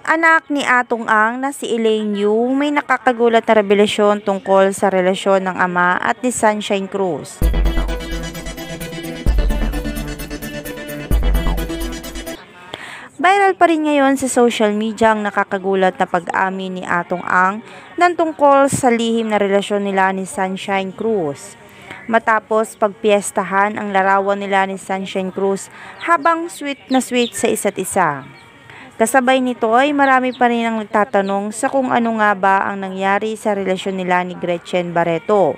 Anak ni Atong Ang na si Elaine Yu may nakakagulat na revelasyon tungkol sa relasyon ng ama at ni Sunshine Cruz. Viral pa rin ngayon sa social media ang nakakagulat na pag-amin ni Atong Ang ng tungkol sa lihim na relasyon nila ni Sunshine Cruz. Matapos pagpiestahan ang larawan nila ni Sunshine Cruz habang sweet na sweet sa isa't isa. Kasabay nito ay marami pa rin ang nagtatanong sa kung ano nga ba ang nangyari sa relasyon nila ni Gretchen Barreto.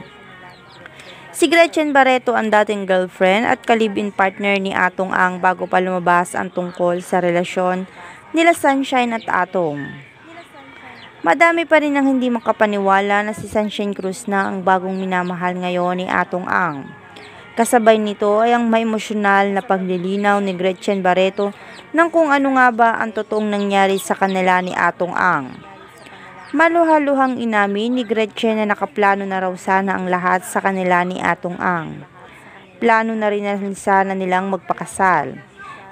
Si Gretchen Barreto ang dating girlfriend at ka-live-in partner ni Atong Ang bago pa lumabas ang tungkol sa relasyon nila Sunshine at Atong. Madami pa rin ang hindi makapaniwala na si Sunshine Cruz na ang bagong minamahal ngayon ni Atong Ang. Kasabay nito ay ang may emosyonal na paglilinaw ni Gretchen Barreto ng kung ano nga ba ang totoong nangyari sa kanila ni Atong Ang. Maluhaluhang inamin ni Gretchen na nakaplano na raw sana ang lahat sa kanila ni Atong Ang. Plano na rin sana nilang magpakasal.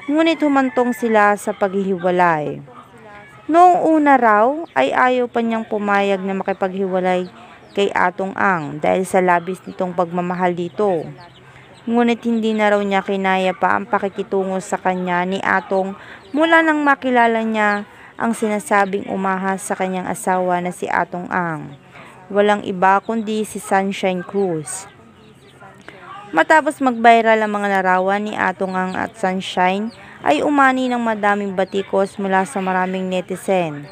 Ngunit humantong sila sa paghihiwalay. Noong una raw ay ayaw pa niyang pumayag na makipaghiwalay kay Atong Ang dahil sa labis nitong pagmamahal dito. Ngunit hindi na raw niya kinaya pa ang pakikitungo sa kanya ni Atong mula nang makilala niya ang sinasabing umahas sa kanyang asawa na si Atong Ang. Walang iba kundi si Sunshine Cruz. Matapos mag-viral ang mga larawan ni Atong Ang at Sunshine ay umani ng madaming batikos mula sa maraming netizen.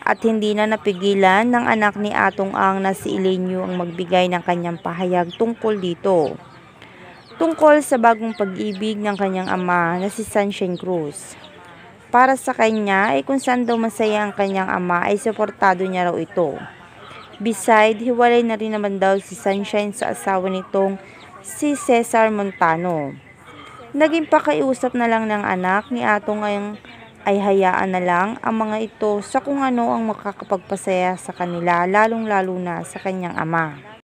At hindi na napigilan ng anak ni Atong Ang na si Elaine Yu ang magbigay ng kanyang pahayag tungkol dito. Tungkol sa bagong pag-ibig ng kanyang ama na si Sunshine Cruz. Para sa kanya ay kung saan daw masaya ang kanyang ama ay suportado niya raw ito. Beside, hiwalay na rin naman daw si Sunshine sa asawa nitong si Cesar Montano. Naging pakiusap na lang ng anak ni Atong Ang ay hayaan na lang ang mga ito sa kung ano ang makakapagpasaya sa kanila lalong-lalo na sa kanyang ama.